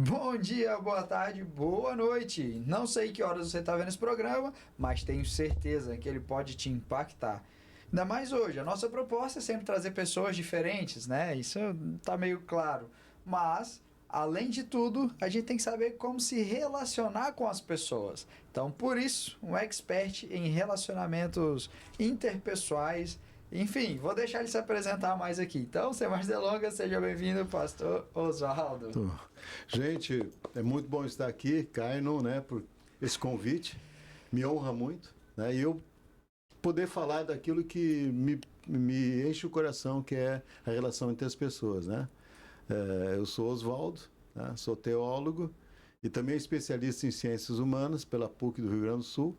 Bom dia, boa tarde, boa noite. Não sei que horas você está vendo esse programa, mas tenho certeza que ele pode te impactar. Ainda mais hoje. A nossa proposta é sempre trazer pessoas diferentes, né? Isso tá meio claro. Mas, além de tudo, a gente tem que saber como se relacionar com as pessoas. Então, por isso, um expert em relacionamentos interpessoais. Enfim, vou deixar ele se apresentar mais aqui. Então, sem mais delongas, seja bem-vindo, pastor Oswaldo. Gente, é muito bom estar aqui, Kaino, né, por esse convite. Me honra muito, né, e eu poder falar daquilo que me enche o coração, que é a relação entre as pessoas, né. Eu sou Oswaldo, né, sou teólogo e também especialista em ciências humanas pela PUC do Rio Grande do Sul.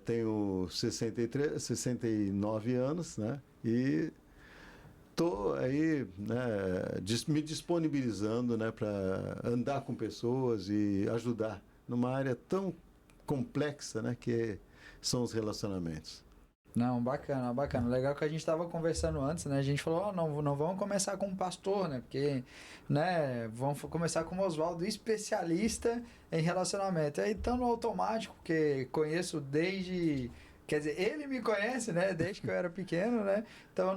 Tenho 69 anos, né, e estou aí, né, me disponibilizando, né, para andar com pessoas e ajudar numa área tão complexa, né, que são os relacionamentos. Não, bacana, bacana. Legal que a gente estava conversando antes, né? A gente falou, não vamos começar com um pastor, né? Porque, né, vamos começar com o Oswaldo, especialista em relacionamento. Aí estão no automático, porque conheço desde... Quer dizer, ele me conhece, né? Desde que eu era pequeno, né? Então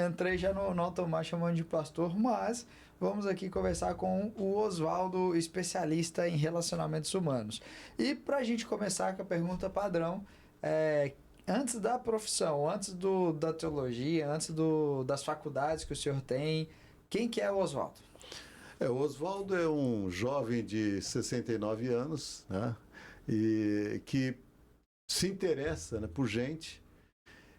entrei já no automático chamando de pastor, mas vamos aqui conversar com o Oswaldo, especialista em relacionamentos humanos. E para a gente começar com a pergunta padrão, antes da profissão, antes da teologia, antes das faculdades que o senhor tem, quem que é o Oswaldo? O Oswaldo é um jovem de 69 anos, né, e que se interessa, né, por gente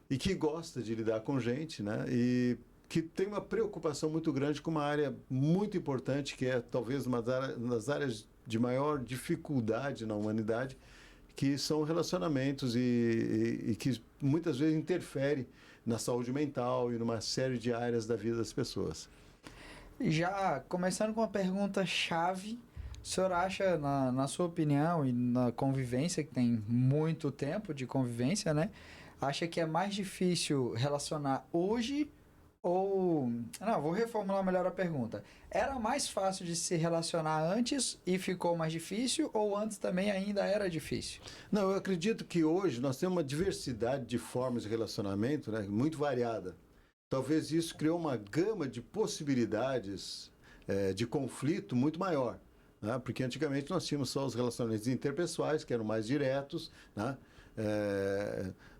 e que gosta de lidar com gente, né, e que tem uma preocupação muito grande com uma área muito importante, que é talvez uma das áreas de maior dificuldade na humanidade, que são relacionamentos e que muitas vezes interfere na saúde mental e numa série de áreas da vida das pessoas. Já começando com uma pergunta chave, o senhor acha, na sua opinião e na convivência, que tem muito tempo de convivência, né? Acha que é mais difícil relacionar hoje ou... Não, vou reformular melhor a pergunta. Era mais fácil de se relacionar antes e ficou mais difícil ou antes também ainda era difícil? Não, eu acredito que hoje nós temos uma diversidade de formas de relacionamento, né, muito variada. Talvez isso criou uma gama de possibilidades de conflito muito maior. Né? Porque antigamente nós tínhamos só os relacionamentos interpessoais, que eram mais diretos, né?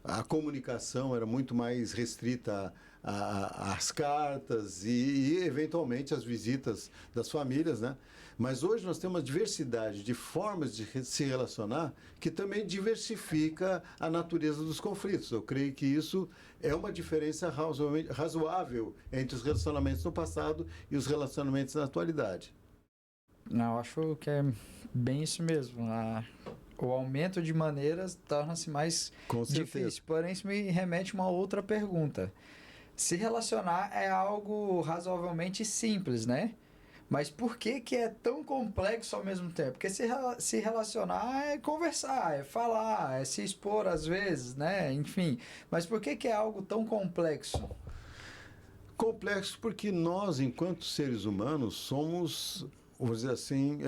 A comunicação era muito mais restrita às cartas e eventualmente às visitas das famílias, né? Mas hoje nós temos uma diversidade de formas de se relacionar que também diversifica a natureza dos conflitos. Eu creio que isso é uma diferença razoável entre os relacionamentos no passado e os relacionamentos na atualidade. Não, acho que é bem isso mesmo. O aumento de maneiras torna-se mais difícil. Porém, isso me remete a uma outra pergunta. Se relacionar é algo razoavelmente simples, né? Mas por que é tão complexo ao mesmo tempo? Porque se relacionar é conversar, é falar, é se expor às vezes, né? Enfim. Mas por que é algo tão complexo? Complexo porque nós, enquanto seres humanos, somos, vamos dizer assim,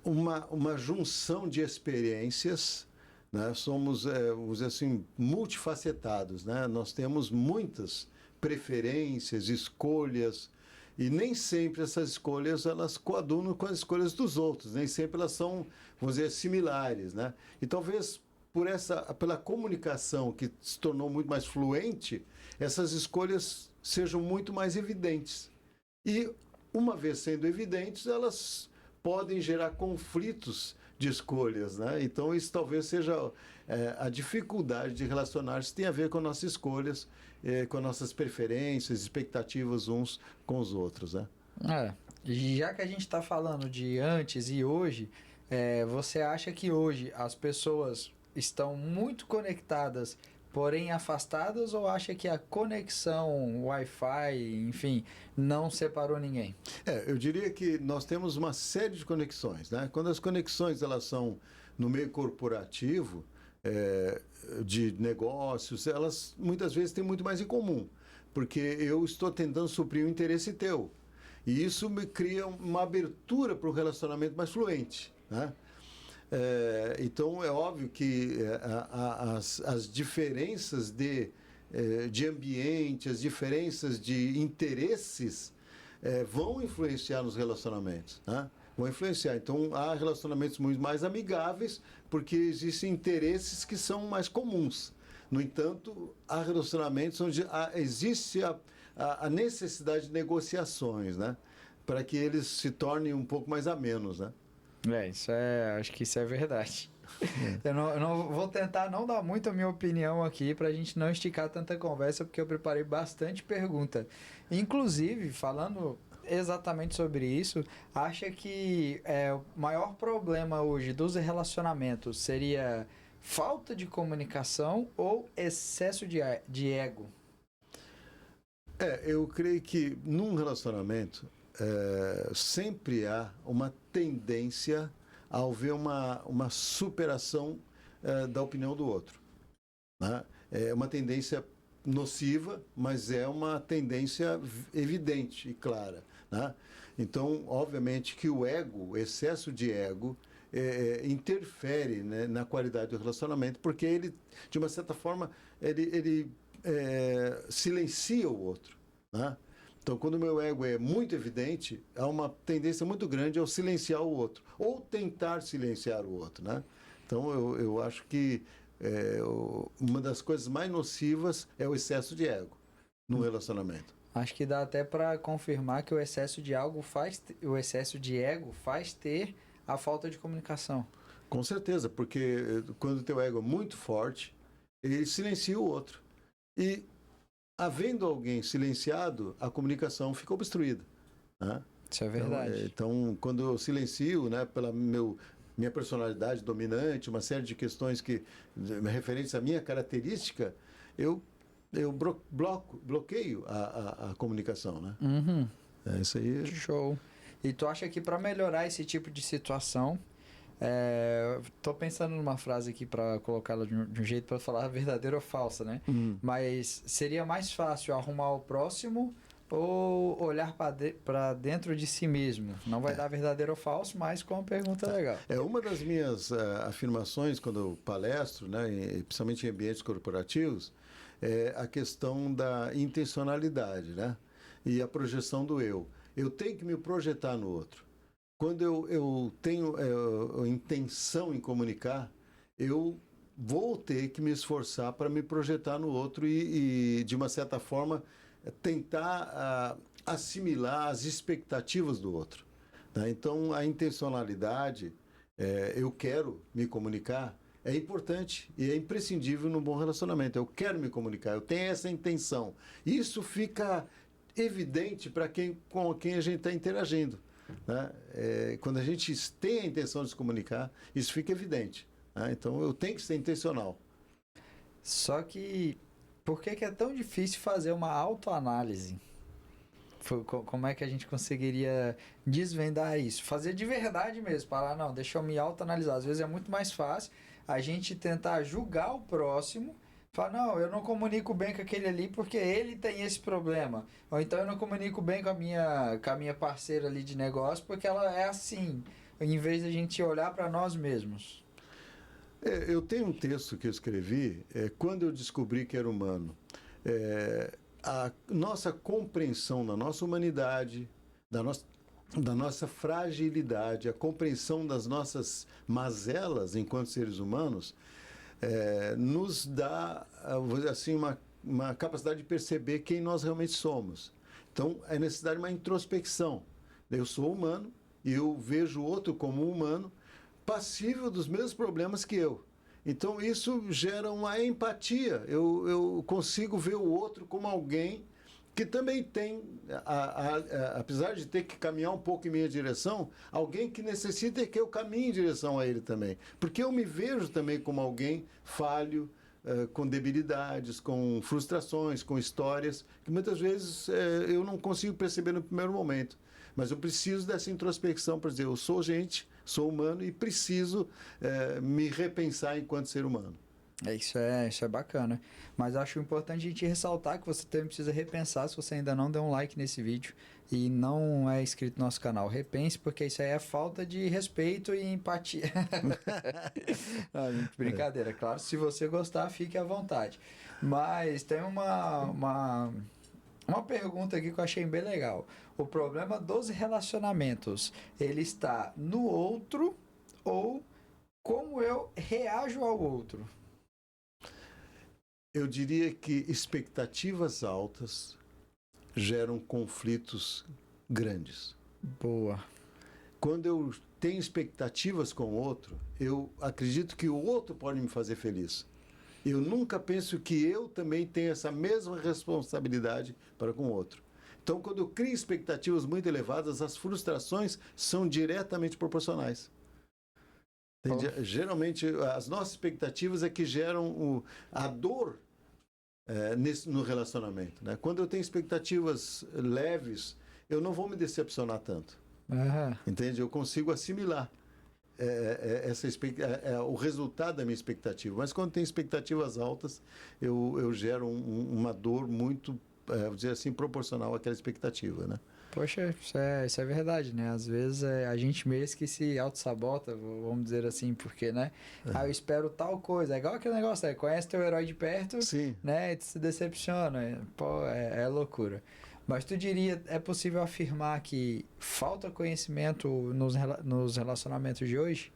uma junção de experiências, né? Somos, vamos dizer assim, multifacetados, né? Nós temos muitas preferências, escolhas, e nem sempre essas escolhas elas coadunam com as escolhas dos outros, nem sempre elas são, vamos dizer, similares, né? E talvez pela comunicação que se tornou muito mais fluente, essas escolhas sejam muito mais evidentes. E, uma vez sendo evidentes, elas podem gerar conflitos de escolhas, né? Então isso talvez seja a dificuldade de relacionar-se tem a ver com nossas escolhas, com nossas preferências, expectativas uns com os outros, né? Já que a gente está falando de antes e hoje, você acha que hoje as pessoas estão muito conectadas, porém afastadas, ou acha que a conexão Wi-Fi, enfim, não separou ninguém? Eu diria que nós temos uma série de conexões, né? Quando as conexões elas são no meio corporativo, de negócios, elas muitas vezes têm muito mais em comum, porque eu estou tentando suprir o interesse teu. E isso me cria uma abertura para o relacionamento mais fluente, né? Então, é óbvio que as diferenças de ambiente, as diferenças de interesses vão influenciar nos relacionamentos, né? Vão influenciar. Então, há relacionamentos muito mais amigáveis, porque existem interesses que são mais comuns. No entanto, há relacionamentos onde existe a necessidade de negociações, né? Para que eles se tornem um pouco mais amenos, né? Acho que isso é verdade. Eu não vou tentar não dar muito a minha opinião aqui pra gente não esticar tanta conversa, porque eu preparei bastante pergunta. Inclusive, falando exatamente sobre isso, acha que o maior problema hoje dos relacionamentos seria falta de comunicação ou excesso de ego? Eu creio que num relacionamento sempre há uma tendência a haver uma superação da opinião do outro, né? É uma tendência nociva, mas é uma tendência evidente e clara, né? Então, obviamente que o excesso de ego, interfere, né, na qualidade do relacionamento, porque ele, de uma certa forma, ele silencia o outro, né? Então, quando o meu ego é muito evidente, há uma tendência muito grande ao silenciar o outro, ou tentar silenciar o outro, né? Então, eu acho que uma das coisas mais nocivas é o excesso de ego no relacionamento. Acho que dá até para confirmar que o excesso de ego faz ter a falta de comunicação. Com certeza, porque quando o teu ego é muito forte, ele silencia o outro. E havendo alguém silenciado, a comunicação fica obstruída, né? Isso é verdade. Então, quando eu silencio, né, pela minha personalidade dominante, uma série de questões que referentes à minha característica, eu bloqueio a comunicação, né? Uhum. Isso aí. Show. E tu acha que para melhorar esse tipo de situação, tô pensando numa frase aqui para colocá-la de um jeito para falar verdadeira ou falsa, né? Mas seria mais fácil arrumar o próximo ou olhar para dentro de si mesmo? Não vai dar verdadeiro ou falso, mas com uma pergunta legal. Uma das minhas afirmações quando eu palestro, né, principalmente em ambientes corporativos, é a questão da intencionalidade, né? E a projeção do eu. Eu tenho que me projetar no outro. Quando eu tenho a intenção em comunicar, eu vou ter que me esforçar para me projetar no outro e de uma certa forma, tentar assimilar as expectativas do outro, né? Então, a intencionalidade, eu quero me comunicar, é importante e é imprescindível num bom relacionamento. Eu quero me comunicar, eu tenho essa intenção. Isso fica evidente para com quem a gente está interagindo, né? Quando a gente tem a intenção de se comunicar, isso fica evidente, né? Então, eu tenho que ser intencional. Só que, por que é tão difícil fazer uma autoanálise? Como é que a gente conseguiria desvendar isso? Fazer de verdade mesmo, falar, não, deixa eu me autoanalisar. Às vezes é muito mais fácil a gente tentar julgar o próximo, falar, não, eu não comunico bem com aquele ali porque ele tem esse problema. Ou então eu não comunico bem com a minha parceira ali de negócio porque ela é assim, em vez de a gente olhar para nós mesmos. Eu tenho um texto que eu escrevi quando eu descobri que era humano. A nossa compreensão da nossa humanidade, da nossa fragilidade, a compreensão das nossas mazelas enquanto seres humanos, nos dá assim, uma capacidade de perceber quem nós realmente somos. Então, é necessário uma introspecção. Eu sou humano e eu vejo o outro como humano, passível dos mesmos problemas que eu. Então, isso gera uma empatia. Eu consigo ver o outro como alguém que também tem, apesar de ter que caminhar um pouco em minha direção, alguém que necessita que eu caminhe em direção a ele também. Porque eu me vejo também como alguém falho, com debilidades, com frustrações, com histórias, que muitas vezes eu não consigo perceber no primeiro momento. Mas eu preciso dessa introspecção para dizer, eu sou gente, sou humano e preciso me repensar enquanto ser humano. Isso é bacana. Mas acho importante a gente ressaltar que você também precisa repensar se você ainda não deu um like nesse vídeo e não é inscrito no nosso canal. Repense, porque isso aí é falta de respeito e empatia. Não, brincadeira, claro. Se você gostar, fique à vontade. Mas tem uma pergunta aqui que eu achei bem legal. O problema dos relacionamentos, ele está no outro ou como eu reajo ao outro? Eu diria que expectativas altas geram conflitos grandes. Boa. Quando eu tenho expectativas com o outro, eu acredito que o outro pode me fazer feliz. Eu nunca penso que eu também tenho essa mesma responsabilidade para com o outro. Então, quando eu crio expectativas muito elevadas, as frustrações são diretamente proporcionais. Geralmente, as nossas expectativas é que geram a dor no relacionamento. Né? Quando eu tenho expectativas leves, eu não vou me decepcionar tanto. Entende? Eu consigo assimilar o resultado da minha expectativa. Mas quando tem expectativas altas, eu gero uma dor muito, vou dizer assim, proporcional àquela expectativa, né? Poxa, isso é verdade, né? Às vezes a gente mesmo que se auto-sabota, vamos dizer assim, porque, né? Eu espero tal coisa. É igual aquele negócio, conhece teu herói de perto, Sim. né? E tu se decepciona. Pô, é loucura. Mas tu diria, é possível afirmar que falta conhecimento nos relacionamentos de hoje?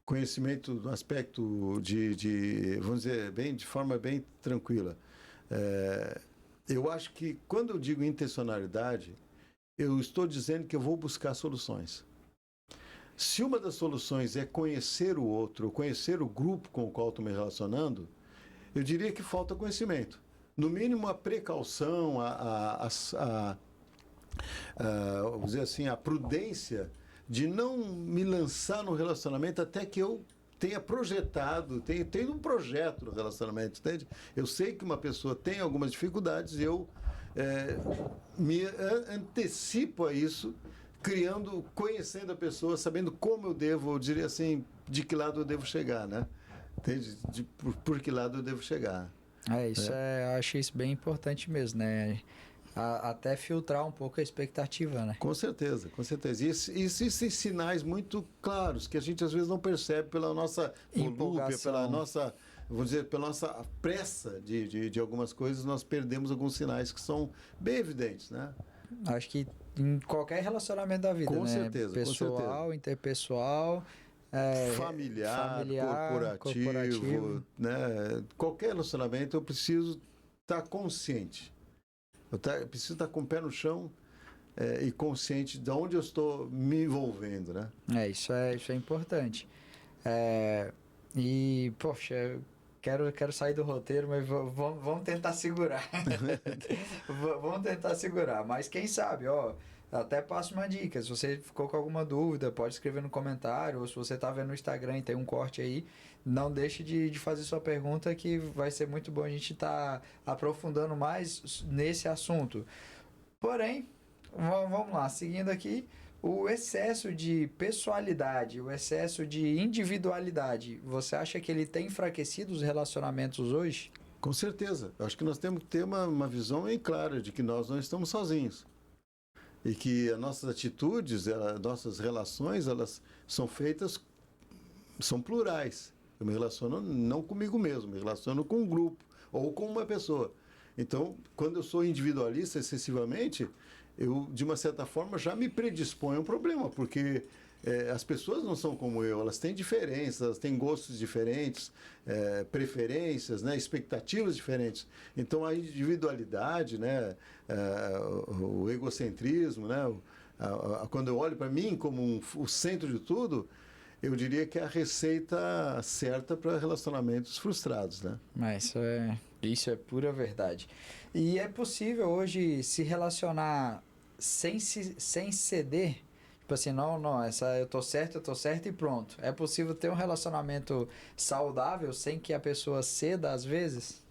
Conhecimento no aspecto vamos dizer, de forma bem tranquila. Eu acho que quando eu digo intencionalidade, eu estou dizendo que eu vou buscar soluções. Se uma das soluções é conhecer o outro, conhecer o grupo com o qual estou me relacionando, eu diria que falta conhecimento. No mínimo, a precaução, vamos dizer assim, a prudência de não me lançar no relacionamento até que eu tenha projetado, tenha um projeto no relacionamento, entende? Eu sei que uma pessoa tem algumas dificuldades e eu me antecipo a isso, conhecendo a pessoa, sabendo como eu devo, eu diria assim, de que lado eu devo chegar, né? Entende? Por que lado eu devo chegar. Eu achei isso bem importante mesmo, né? Até filtrar um pouco a expectativa, né? Com certeza, com certeza. E existem sinais muito claros que a gente às vezes não percebe pela nossa volúpia, pela nossa, vamos dizer, pela nossa pressa de algumas coisas, nós perdemos alguns sinais que são bem evidentes, né? Acho que em qualquer relacionamento da vida, com né? Certeza, pessoal, com certeza. Familiar, corporativo, né? Qualquer relacionamento eu preciso estar consciente. Eu preciso estar com o pé no chão e consciente de onde eu estou me envolvendo, né? Isso é importante. Poxa, eu quero sair do roteiro, mas vamos tentar segurar. Vamos tentar segurar. Mas quem sabe, ó, até passo uma dica. Se você ficou com alguma dúvida, pode escrever no comentário, ou se você está vendo no Instagram e tem um corte aí, não deixe de fazer sua pergunta, que vai ser muito bom a gente estar aprofundando mais nesse assunto. Porém, vamos lá, seguindo aqui, o excesso de pessoalidade, o excesso de individualidade, você acha que ele tem enfraquecido os relacionamentos hoje? Com certeza. Eu acho que nós temos que ter uma visão bem clara de que nós não estamos sozinhos. E que as nossas atitudes, nossas relações, elas são plurais. Eu me relaciono não comigo mesmo, me relaciono com um grupo ou com uma pessoa. Então, quando eu sou individualista excessivamente, eu, de uma certa forma, já me predisponho a um problema, porque as pessoas não são como eu, elas têm diferenças, elas têm gostos diferentes, preferências, né, expectativas diferentes. Então, a individualidade, né, o egocentrismo, né, quando eu olho para mim como o centro de tudo, eu diria que é a receita certa para relacionamentos frustrados, né? Mas isso é pura verdade. E é possível hoje se relacionar sem ceder? Tipo assim, não, eu tô certo e pronto. É possível ter um relacionamento saudável sem que a pessoa ceda às vezes?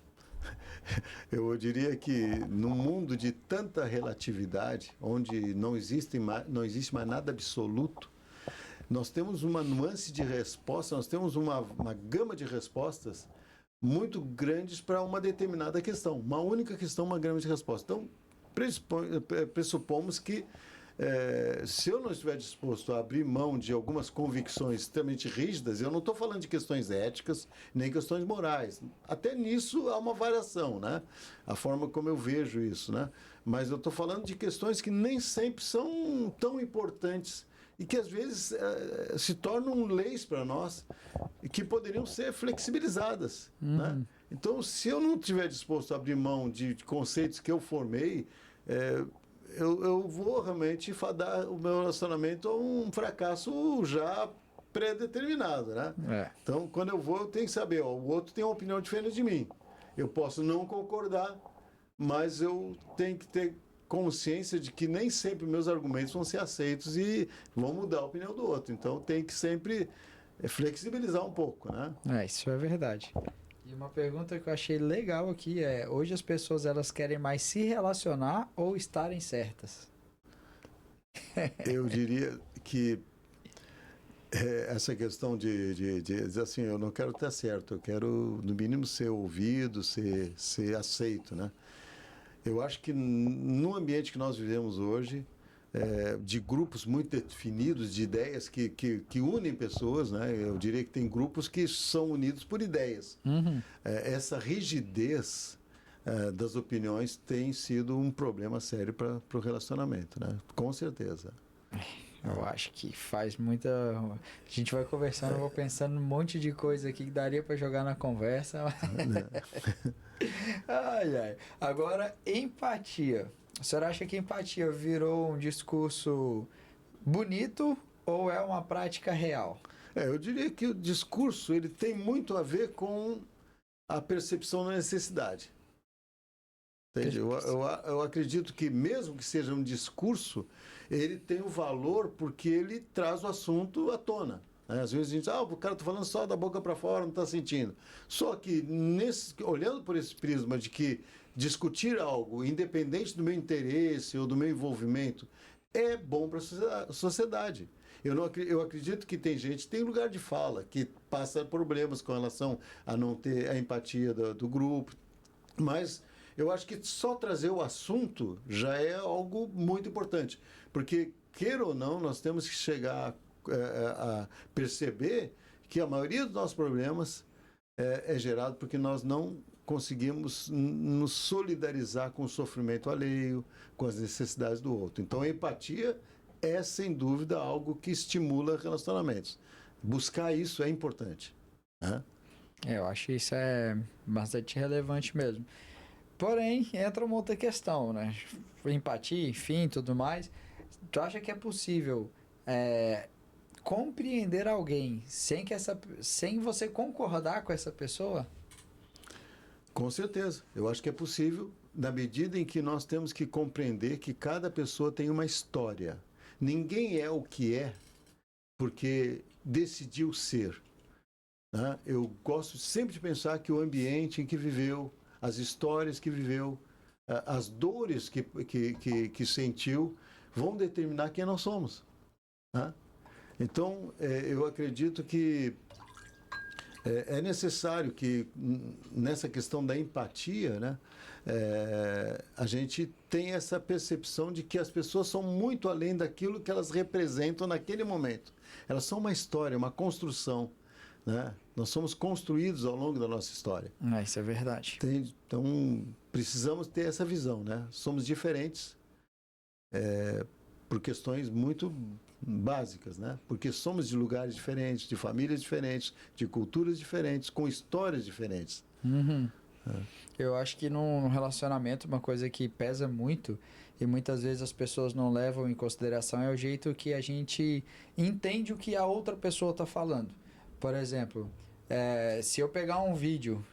Eu diria que num mundo de tanta relatividade, onde não existe mais nada absoluto, nós temos uma nuance de resposta, nós temos uma gama de respostas muito grandes para uma determinada questão. Uma única questão, uma gama de respostas. Então, pressupomos que se eu não estiver disposto a abrir mão de algumas convicções extremamente rígidas, eu não estou falando de questões éticas, nem questões morais. Até nisso há uma variação, né? A forma como eu vejo isso, né? Mas eu estou falando de questões que nem sempre são tão importantes e que às vezes se tornam leis para nós e que poderiam ser flexibilizadas, né? Então, se eu não estiver disposto a abrir mão de conceitos que eu formei, eu vou realmente fadar o meu relacionamento a um fracasso já pré-determinado, né? Então, quando eu tenho que saber, o outro tem uma opinião diferente de mim. Eu posso não concordar, mas eu tenho que ter consciência de que nem sempre meus argumentos vão ser aceitos e vão mudar a opinião do outro. Então, tem que sempre flexibilizar um pouco, né? Isso é verdade. E uma pergunta que eu achei legal aqui hoje as pessoas elas querem mais se relacionar ou estarem certas? Eu diria que essa questão de dizer assim, eu não quero estar certo, eu quero no mínimo ser ouvido, ser aceito, né? Eu acho que no ambiente que nós vivemos hoje, de grupos muito definidos, de ideias que unem pessoas, né? Eu diria que tem grupos que são unidos por ideias. Essa rigidez das opiniões tem sido um problema sério para o relacionamento, né? Com certeza. Eu acho que faz muita... A gente vai conversando, eu vou pensando um monte de coisa aqui que daria para jogar na conversa. Ai. Agora, empatia. A senhora acha que empatia virou um discurso bonito ou é uma prática real? Eu diria que o discurso ele tem muito a ver com a percepção da necessidade. Entende? Eu acredito que mesmo que seja um discurso, ele tem um valor porque ele traz o assunto à tona. Às vezes a gente diz, o cara está falando só da boca para fora, não está sentindo. Só que, olhando por esse prisma de que discutir algo, independente do meu interesse ou do meu envolvimento, é bom para a sociedade. Eu acredito que tem gente que tem lugar de fala, que passa problemas com relação a não ter a empatia do grupo, mas eu acho que só trazer o assunto já é algo muito importante, porque, queira ou não, nós temos que chegar a perceber que a maioria dos nossos problemas é gerado porque nós não conseguimos nos solidarizar com o sofrimento alheio, com as necessidades do outro. Então, a empatia é, sem dúvida, algo que estimula relacionamentos. Buscar isso é importante, né? Eu acho isso bastante relevante mesmo. Porém, entra uma outra questão, né? Empatia, enfim, tudo mais. Tu acha que é possível compreender alguém sem você concordar com essa pessoa? Com certeza. Eu acho que é possível, na medida em que nós temos que compreender que cada pessoa tem uma história. Ninguém é o que é porque decidiu ser, né? Eu gosto sempre de pensar que o ambiente em que viveu, as histórias que viveu, as dores que sentiu, vão determinar quem nós somos, né? Então, eu acredito que é necessário que, nessa questão da empatia, né, a gente tenha essa percepção de que as pessoas são muito além daquilo que elas representam naquele momento. Elas são uma história, uma construção, né? Nós somos construídos ao longo da nossa história. Isso é verdade. Então, precisamos ter essa visão, né? Somos diferentes por questões muito básicas, né? Porque somos de lugares diferentes, de famílias diferentes, de culturas diferentes, com histórias diferentes. Eu acho que num relacionamento uma coisa que pesa muito e muitas vezes as pessoas não levam em consideração é o jeito que a gente entende o que a outra pessoa está falando. Por exemplo, se eu pegar um vídeo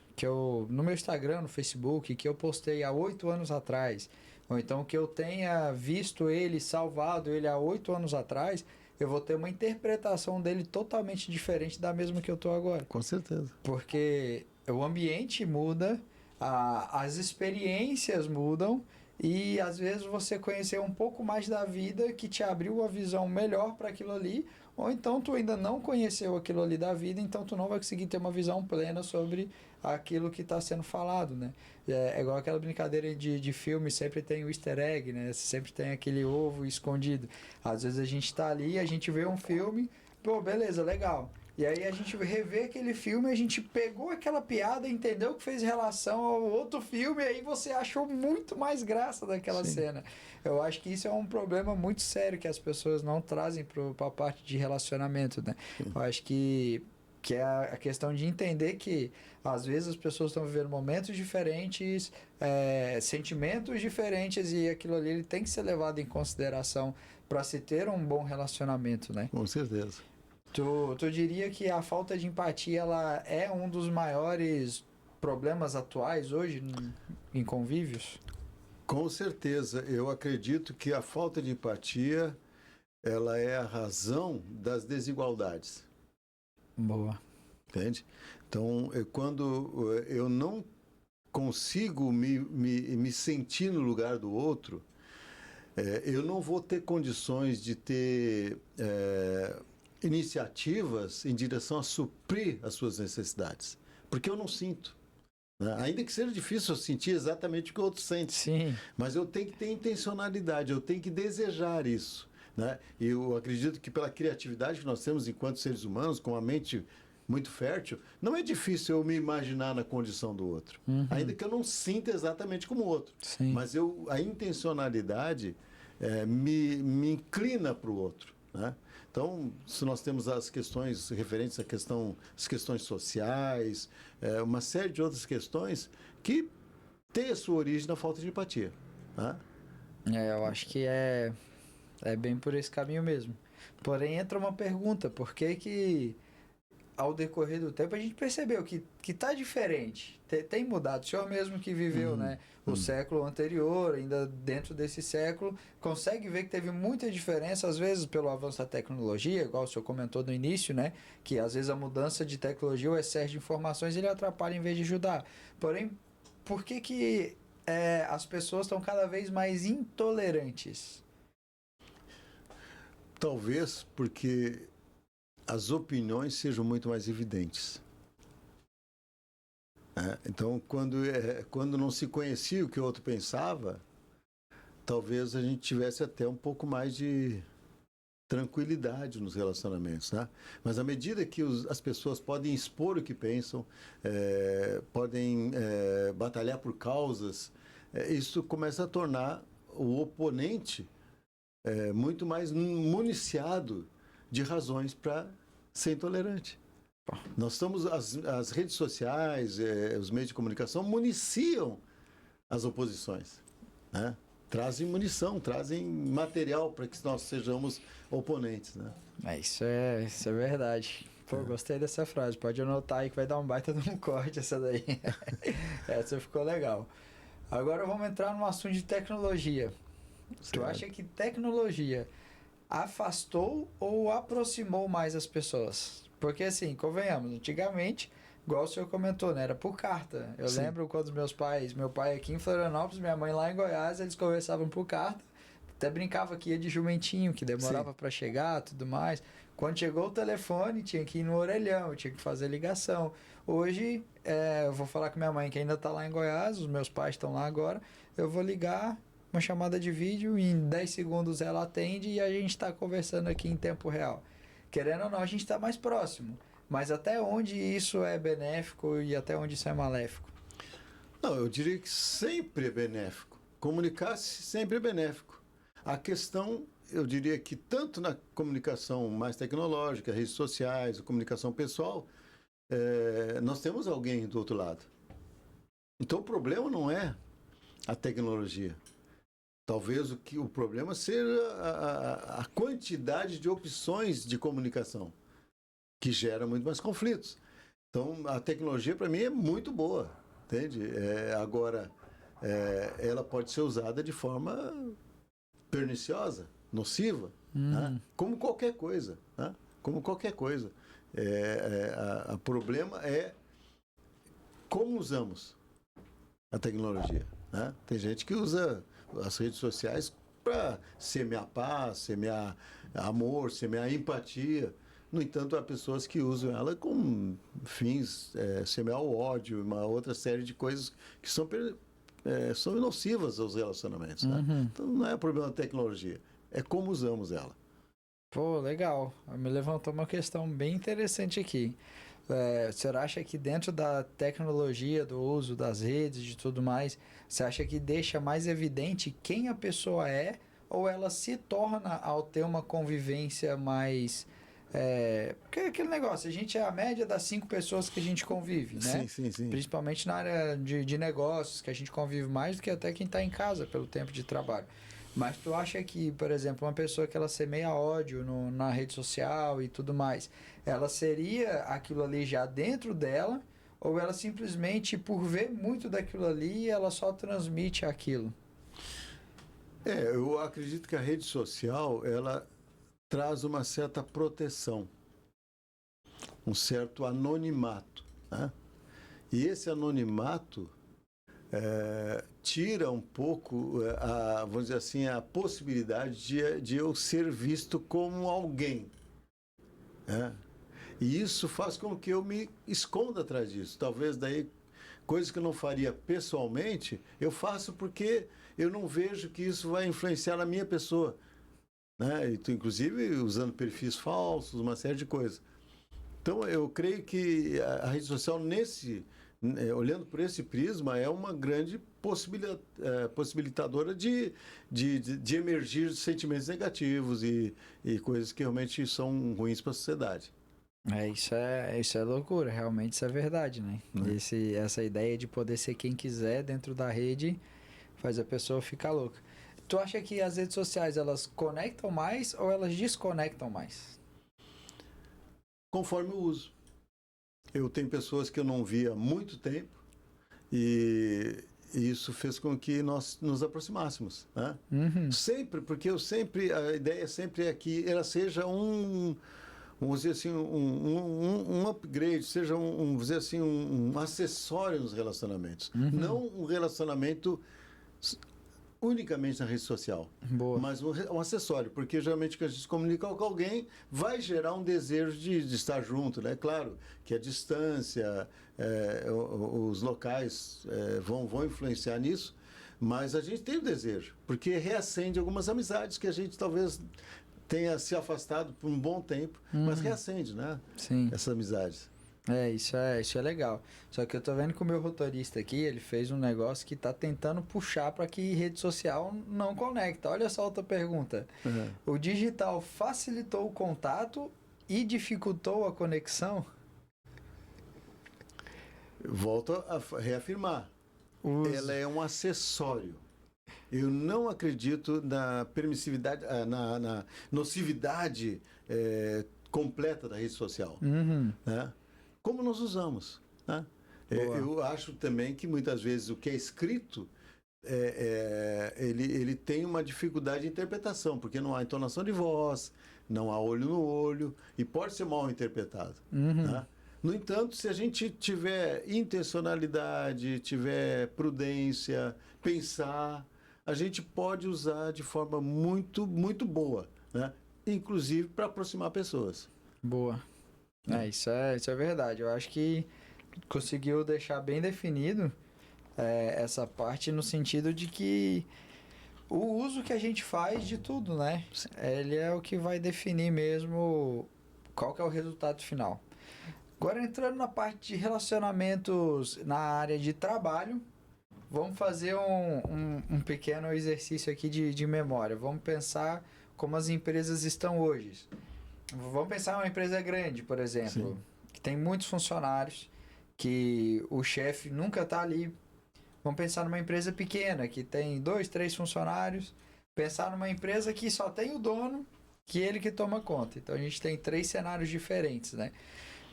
no meu Instagram, no Facebook, que eu postei há 8 anos atrás, ou então que eu tenha visto ele, salvado ele há 8 anos atrás, eu vou ter uma interpretação dele totalmente diferente da mesma que eu estou agora. Com certeza. Porque o ambiente muda, as experiências mudam e às vezes você conheceu um pouco mais da vida que te abriu uma visão melhor para aquilo ali, ou então tu ainda não conheceu aquilo ali da vida, então tu não vai conseguir ter uma visão plena sobre aquilo que está sendo falado, né? É igual aquela brincadeira de filme, sempre tem o easter egg, né? Sempre tem aquele ovo escondido. Às vezes a gente está ali, a gente vê um filme, pô, beleza, legal. E aí a gente revê aquele filme, a gente pegou aquela piada, entendeu que fez relação ao outro filme, e aí você achou muito mais graça daquela Sim. cena. Eu acho que isso é um problema muito sério que as pessoas não trazem para a parte de relacionamento, né? Eu acho que é a questão de entender que às vezes as pessoas estão vivendo momentos diferentes, sentimentos diferentes, e aquilo ali ele tem que ser levado em consideração para se ter um bom relacionamento, né? Com certeza. Tu diria que a falta de empatia ela é um dos maiores problemas atuais hoje em convívios? Com certeza. Eu acredito que a falta de empatia, ela é a razão das desigualdades. Boa. Entende? Então, quando eu não consigo me sentir no lugar do outro, eu não vou ter condições de ter iniciativas em direção a suprir as suas necessidades. Porque eu não sinto. Né? Ainda que seja difícil eu sentir exatamente o que o outro sente. Sim. Mas eu tenho que ter intencionalidade, eu tenho que desejar isso. Né? E eu acredito que pela criatividade que nós temos enquanto seres humanos, com a mente muito fértil, não é difícil eu me imaginar na condição do outro. Uhum. Ainda que eu não sinta exatamente como o outro. Sim. Mas a intencionalidade me inclina para o outro. Né? Então, se nós temos as questões referentes às questões sociais, uma série de outras questões que têm a sua origem na falta de empatia. Né? Eu acho que é bem por esse caminho mesmo. Porém, entra uma pergunta: por que ao decorrer do tempo a gente percebeu que tá diferente, tem mudado? O senhor mesmo que viveu, né, o século anterior, ainda dentro desse século, consegue ver que teve muita diferença, às vezes pelo avanço da tecnologia, igual o senhor comentou no início, né, que às vezes a mudança de tecnologia, o excesso de informações, ele atrapalha em vez de ajudar. Porém, por que as pessoas estão cada vez mais intolerantes? Talvez porque as opiniões sejam muito mais evidentes. Então, quando não se conhecia o que o outro pensava, talvez a gente tivesse até um pouco mais de tranquilidade nos relacionamentos. Né? Mas à medida que as pessoas podem expor o que pensam, podem batalhar por causas, isso começa a tornar o oponente muito mais municiado de razões para ser intolerante. Nós estamos, as redes sociais, os meios de comunicação municiam as oposições, né? Trazem munição, trazem material para que nós sejamos oponentes, né? Isso é verdade. Pô, gostei dessa frase. Pode anotar aí que vai dar um baita de um corte essa daí. Essa ficou legal. Agora vamos entrar num assunto de tecnologia. Certo. Tu acha que tecnologia afastou ou aproximou mais as pessoas? Porque assim, convenhamos, antigamente, igual o senhor comentou, né? Era por carta. Eu Sim. lembro quando meu pai aqui em Florianópolis, minha mãe lá em Goiás, eles conversavam por carta. Até brincava que ia de jumentinho, que demorava para chegar, tudo mais. Quando chegou o telefone, tinha que ir no orelhão, tinha que fazer ligação. Hoje, eu vou falar com minha mãe que ainda está lá em Goiás, os meus pais estão lá agora, eu vou ligar uma chamada de vídeo, em 10 segundos ela atende e a gente está conversando aqui em tempo real. Querendo ou não, a gente está mais próximo. Mas até onde isso é benéfico e até onde isso é maléfico? Não, eu diria que sempre é benéfico. Comunicar-se sempre é benéfico. A questão, eu diria que tanto na comunicação mais tecnológica, redes sociais, a comunicação pessoal, nós temos alguém do outro lado. Então o problema não é a tecnologia. Talvez o problema seja a quantidade de opções de comunicação, que gera muito mais conflitos. Então, a tecnologia, para mim, é muito boa, entende? Agora, ela pode ser usada de forma perniciosa, nociva, né? Como qualquer coisa. Né? Como qualquer coisa. O problema é como usamos a tecnologia. Né? Tem gente que usa as redes sociais para semear paz, semear amor, semear empatia. No entanto, há pessoas que usam ela com fins, semear o ódio, uma outra série de coisas que são nocivas aos relacionamentos. Né? Então, não é problema da tecnologia, é como usamos ela. Pô, legal. Me levantou uma questão bem interessante aqui. Você acha que dentro da tecnologia, do uso das redes, de tudo mais, você acha que deixa mais evidente quem a pessoa é ou ela se torna ao ter uma convivência mais... porque é aquele negócio, a gente é a média das 5 pessoas que a gente convive, né? Sim. Principalmente na área de negócios, que a gente convive mais do que até quem está em casa pelo tempo de trabalho. Mas tu acha que, por exemplo, uma pessoa que ela semeia ódio na rede social e tudo mais, ela seria aquilo ali já dentro dela, ou ela simplesmente, por ver muito daquilo ali, ela só transmite aquilo? Eu acredito que a rede social, ela traz uma certa proteção, um certo anonimato, né? E esse anonimato tira um pouco, vamos dizer assim, a possibilidade de eu ser visto como alguém, né? E isso faz com que eu me esconda atrás disso. Talvez daí coisas que eu não faria pessoalmente, eu faço porque eu não vejo que isso vai influenciar na minha pessoa, né? Inclusive usando perfis falsos, uma série de coisas. Então eu creio que a rede social olhando por esse prisma é uma grande possibilitadora de emergir sentimentos negativos e coisas que realmente são ruins para a sociedade. Isso é loucura, realmente isso é verdade, né? Essa ideia de poder ser quem quiser dentro da rede faz a pessoa ficar louca. Tu acha que as redes sociais, elas conectam mais ou elas desconectam mais? Conforme o uso. Eu tenho pessoas que eu não via há muito tempo e isso fez com que nós nos aproximássemos, né? Sempre, porque a ideia sempre é que ela seja vamos dizer assim, um upgrade, seja vamos dizer assim, um acessório nos relacionamentos. Não um relacionamento unicamente na rede social. Boa. Mas um acessório, porque geralmente que a gente se comunica com alguém vai gerar um desejo de estar junto, né? Claro que a distância, os locais vão influenciar nisso, mas a gente tem o desejo, porque reacende algumas amizades que a gente talvez tenha se afastado por um bom tempo, mas reacende, né? Sim. Essas amizades. Isso é legal. Só que eu tô vendo que o meu roteirista aqui, ele fez um negócio que tá tentando puxar para que rede social não conecta. Olha só outra pergunta. O digital facilitou o contato e dificultou a conexão? Volto a reafirmar. Ela é um acessório. Eu não acredito na permissividade, na nocividade completa da rede social. Né? Como nós usamos. Né? Eu acho também que muitas vezes o que é escrito ele tem uma dificuldade de interpretação, porque não há entonação de voz, não há olho no olho e pode ser mal interpretado. Né? No entanto, se a gente tiver intencionalidade, tiver prudência, pensar, a gente pode usar de forma muito, muito boa, né? Inclusive para aproximar pessoas. Boa. Isso é verdade. Eu acho que conseguiu deixar bem definido essa parte no sentido de que o uso que a gente faz de tudo, né? Ele é o que vai definir mesmo qual que é o resultado final. Agora entrando na parte de relacionamentos na área de trabalho, vamos fazer um pequeno exercício aqui de memória. Vamos pensar como as empresas estão hoje. Vamos pensar em uma empresa grande, por exemplo, que tem muitos funcionários, que o chefe nunca está ali. Vamos pensar numa empresa pequena, que tem 2, 3 funcionários. Pensar numa empresa que só tem o dono, que ele que toma conta. Então a gente tem 3 cenários diferentes, né?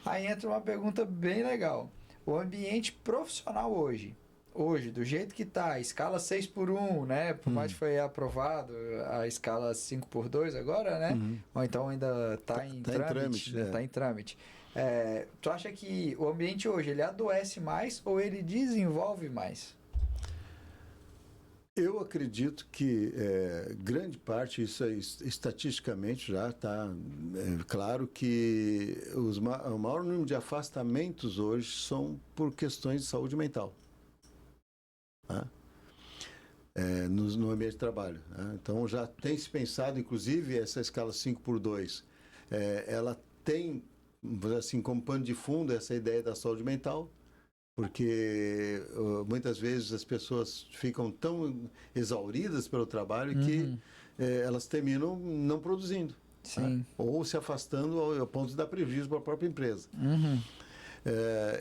Aí entra uma pergunta bem legal. O ambiente profissional hoje, do jeito que está, escala 6x1, né? Por mais que foi aprovado a escala 5x2 agora, né? Ou então ainda está em trâmite. Está em trâmite. Tu acha que o ambiente hoje, ele adoece mais ou ele desenvolve mais? Eu acredito que grande parte, isso aí, estatisticamente já está claro que o maior número de afastamentos hoje são por questões de saúde mental, tá? No ambiente de trabalho, né? Então já tem se pensado, inclusive, essa escala 5x2, ela tem, vamos dizer assim, como pano de fundo essa ideia da saúde mental, porque muitas vezes as pessoas ficam tão exauridas pelo trabalho que elas terminam não produzindo, né? Ou se afastando ao ponto de dar prejuízo para a própria empresa.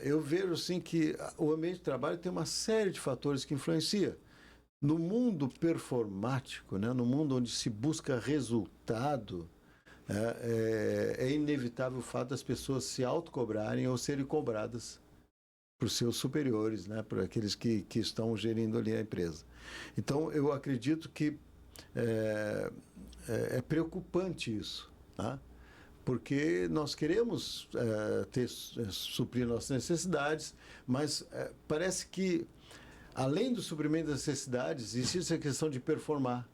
Eu vejo assim que o ambiente de trabalho tem uma série de fatores que influenciam. No mundo performático, né, no mundo onde se busca resultado, é inevitável o fato das pessoas se autocobrarem ou serem cobradas por seus superiores, né, por aqueles que estão gerindo ali a empresa. Então, eu acredito que é preocupante isso, tá? Porque nós queremos suprir nossas necessidades, mas parece que, além do suprimento das necessidades, existe essa questão de performar.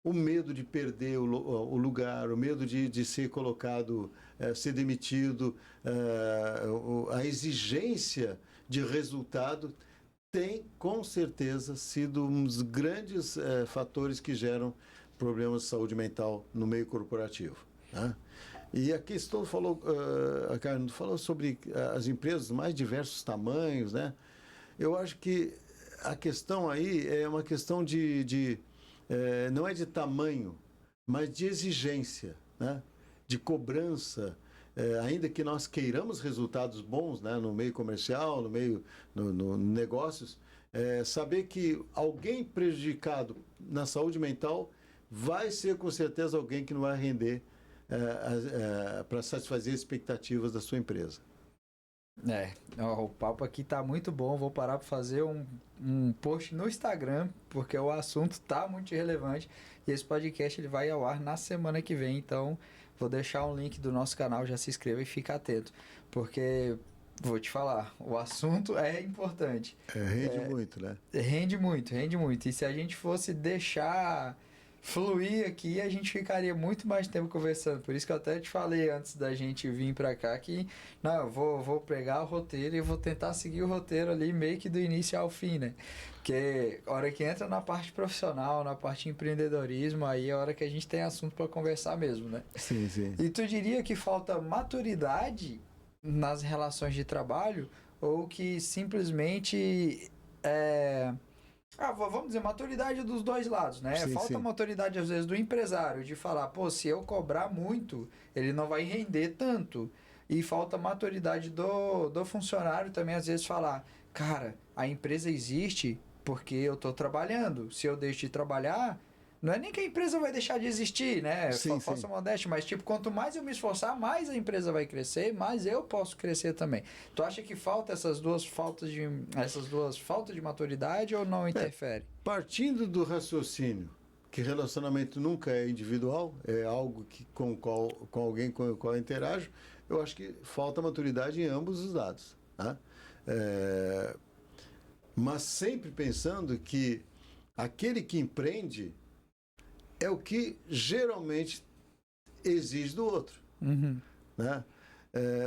O medo de perder o lugar, o medo de ser colocado, ser demitido, a exigência de resultado tem, com certeza, sido um dos grandes fatores que geram problemas de saúde mental no meio corporativo, né? E a questão a Karen falou sobre as empresas de mais diversos tamanhos, né? Eu acho que a questão aí é uma questão não é de tamanho, mas de exigência, né? De cobrança, ainda que nós queiramos resultados bons, né? No meio comercial, no negócios, saber que alguém prejudicado na saúde mental vai ser com certeza alguém que não vai render para satisfazer as expectativas da sua empresa. O papo aqui tá muito bom. Vou parar para fazer um post no Instagram, porque o assunto tá muito relevante. E esse podcast ele vai ao ar na semana que vem. Então, vou deixar um link do nosso canal. Já se inscreva e fica atento. Porque, vou te falar, o assunto é importante. Rende muito, né? Rende muito. E se a gente fosse deixar fluir aqui, a gente ficaria muito mais tempo conversando. Por isso que eu até te falei antes da gente vir pra cá que não, eu vou pegar o roteiro e vou tentar seguir o roteiro ali meio que do início ao fim, né? Porque a hora que entra na parte profissional, na parte de empreendedorismo, aí é a hora que a gente tem assunto para conversar mesmo, né? Sim, sim. E tu diria que falta maturidade nas relações de trabalho ou que simplesmente vamos dizer, maturidade dos dois lados, né? Sim, Falta sim. maturidade, às vezes, do empresário, de falar, pô, se eu cobrar muito, ele não vai render tanto. E falta maturidade do funcionário também, às vezes, falar, cara, a empresa existe porque eu tô trabalhando. Se eu deixo de trabalhar, não é nem que a empresa vai deixar de existir, né? Sim, Falsa sim. modéstia, mas tipo, quanto mais eu me esforçar, mais a empresa vai crescer, mais eu posso crescer também. Tu acha que falta essas duas faltas de maturidade ou não interfere? Partindo do raciocínio que relacionamento nunca é individual, é algo com alguém com o qual eu interajo, eu acho que falta maturidade em ambos os lados, tá? Mas sempre pensando que aquele que empreende é o que geralmente exige do outro, né?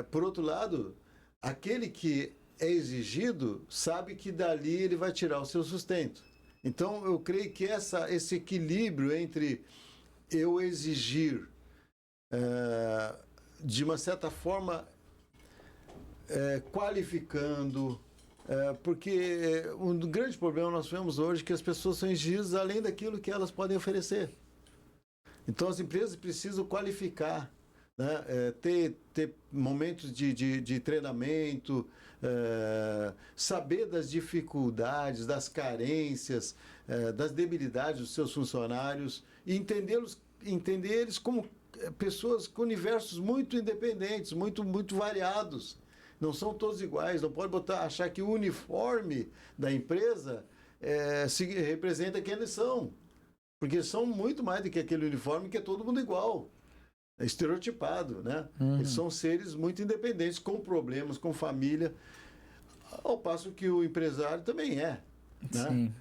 Por outro lado, aquele que é exigido sabe que dali ele vai tirar o seu sustento. Então, eu creio que esse equilíbrio entre eu exigir, de uma certa forma, qualificando, porque um grande problema nós vemos hoje é que as pessoas são exigidas além daquilo que elas podem oferecer. Então, as empresas precisam qualificar, né? Ter momentos de treinamento, saber das dificuldades, das carências, das debilidades dos seus funcionários e entender eles como pessoas com universos muito independentes, muito variados. Não são todos iguais. Não pode achar que o uniforme da empresa representa quem eles são. Porque são muito mais do que aquele uniforme que é todo mundo igual. É estereotipado, né? Eles são seres muito independentes, com problemas, com família, ao passo que o empresário também é, né? Sim.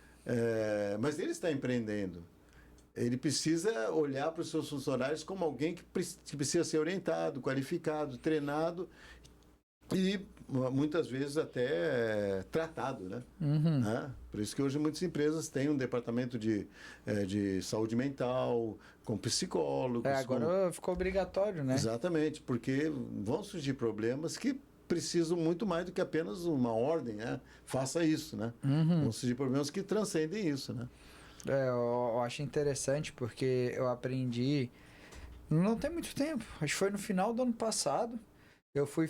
Mas ele está empreendendo. Ele precisa olhar para os seus funcionários como alguém que precisa ser orientado, qualificado, treinado e muitas vezes até tratado, né? Por isso que hoje muitas empresas têm um departamento de saúde mental, com psicólogos. Agora ficou obrigatório, né? Exatamente, porque vão surgir problemas que precisam muito mais do que apenas uma ordem, né? Faça isso, né? Vão surgir problemas que transcendem isso, né? Eu acho interessante porque eu aprendi não tem muito tempo, acho que foi no final do ano passado. Eu fui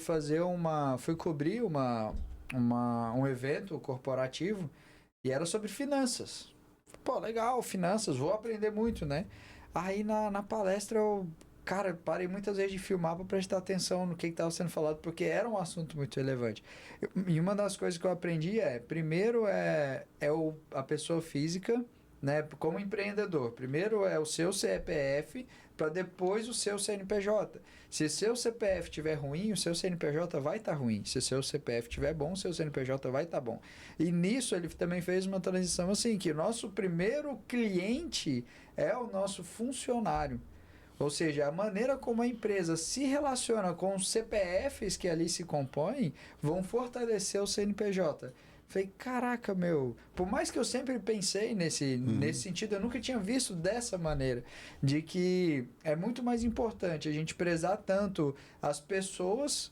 cobrir um evento corporativo e era sobre finanças. Pô, legal, finanças, vou aprender muito, né? Aí na palestra cara, parei muitas vezes de filmar para prestar atenção no que estava sendo falado, porque era um assunto muito relevante. E uma das coisas que eu aprendi primeiro a pessoa física, né, como empreendedor. Primeiro é o seu CPF, para depois o seu CNPJ. Se seu CPF estiver ruim, o seu CNPJ vai estar ruim. Se o seu CPF estiver bom, o seu CNPJ vai estar bom. E nisso ele também fez uma transição assim, que o nosso primeiro cliente é o nosso funcionário. Ou seja, a maneira como a empresa se relaciona com os CPFs que ali se compõem vão fortalecer o CNPJ. Falei, caraca, por mais que eu sempre pensei nesse sentido, eu nunca tinha visto dessa maneira, de que é muito mais importante a gente prezar tanto as pessoas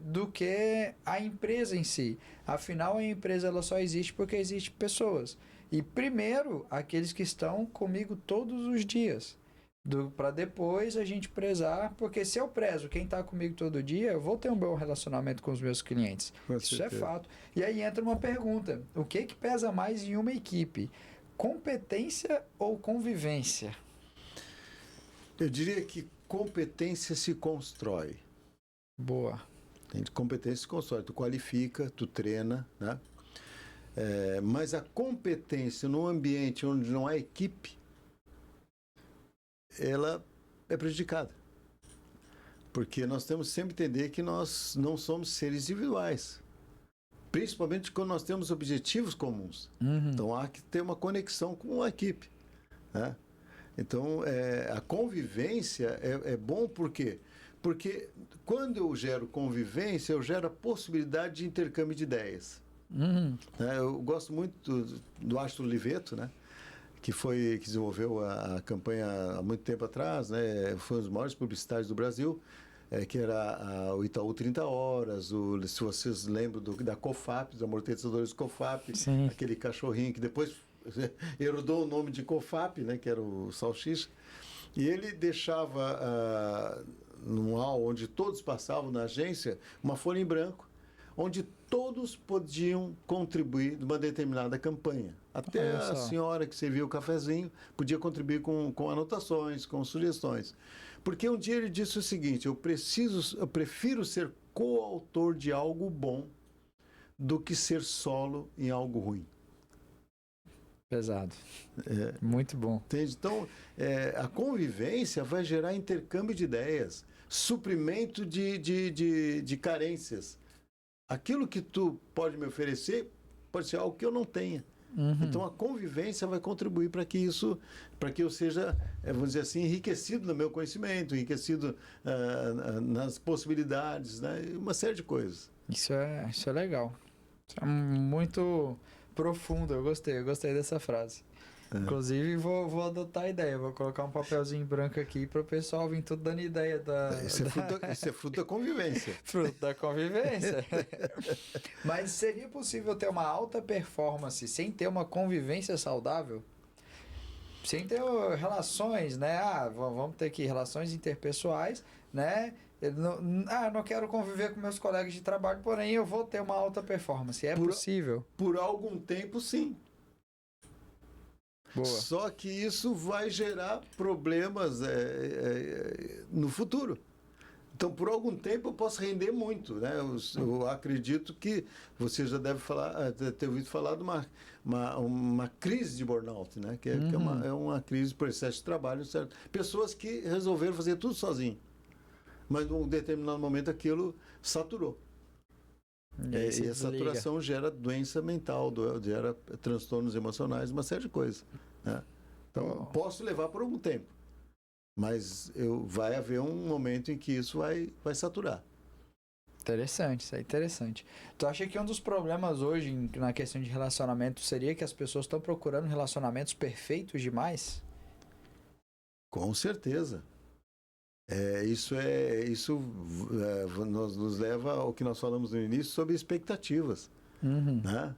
do que a empresa em si. Afinal, a empresa ela só existe porque existem pessoas. E primeiro, aqueles que estão comigo todos os dias. Para depois a gente prezar, porque se eu prezo quem está comigo todo dia, eu vou ter um bom relacionamento com os meus clientes. Isso é fato. E aí entra uma pergunta: o que pesa mais em uma equipe? Competência ou convivência? Eu diria que competência se constrói. Boa. Competência se constrói. Tu qualifica, tu treina, né? Mas a competência num ambiente onde não há equipe, ela é prejudicada. Porque nós temos que sempre entender que nós não somos seres individuais. Principalmente quando nós temos objetivos comuns. Então há que ter uma conexão com a equipe, né? Então a convivência é bom por quê? Porque quando eu gero convivência, eu gero a possibilidade de intercâmbio de ideias. Eu gosto muito do Astro Liveto, né? Que desenvolveu a campanha há muito tempo atrás, né? Foi um dos maiores publicitários do Brasil, que era o Itaú 30 Horas, se vocês lembram da COFAP, dos amortecedores COFAP, Sim. Aquele cachorrinho que depois herdou o nome de COFAP, né? Que era o Salsicha, e ele deixava num hall onde todos passavam na agência uma folha em branco, onde todos podiam contribuir de uma determinada campanha. Até a senhora que servia o cafezinho podia contribuir com anotações, com sugestões. Porque um dia ele disse o seguinte: eu prefiro ser coautor de algo bom do que ser solo em algo ruim. Pesado. Muito bom. Entende? Então, a convivência vai gerar intercâmbio de ideias, suprimento de carências. Aquilo que tu pode me oferecer pode ser algo que eu não tenha. Então a convivência vai contribuir para que eu seja, vamos dizer assim, enriquecido no meu conhecimento, enriquecido nas possibilidades, né? Uma série de coisas. Isso é legal. Isso é muito profundo, eu gostei dessa frase. Inclusive, vou adotar a ideia, vou colocar um papelzinho branco aqui para o pessoal vir tudo dando ideia Isso é fruto da convivência. Fruto da convivência. Mas seria possível ter uma alta performance sem ter uma convivência saudável? Sem ter relações, né? Vamos ter aqui relações interpessoais, né? Não quero conviver com meus colegas de trabalho, porém eu vou ter uma alta performance. É possível? Por algum tempo, sim. Boa. Só que isso vai gerar problemas no futuro. Então, por algum tempo, eu posso render muito, né? Eu acredito que você já deve ter ouvido falar de uma crise de burnout, né? Que é uma crise por excesso de trabalho, certo? Pessoas que resolveram fazer tudo sozinho. Mas, num determinado momento, aquilo saturou. aí você E essa desliga. saturação gera doença mental, gera transtornos emocionais, uma série de coisas, né? Então, posso levar por algum tempo, mas vai haver um momento em que isso vai saturar. Interessante, isso é interessante. Tu acha que um dos problemas hoje na questão de relacionamento seria que as pessoas estão procurando relacionamentos perfeitos demais? Com certeza. Isso nos leva ao que nós falamos no início sobre expectativas, Uhum. né?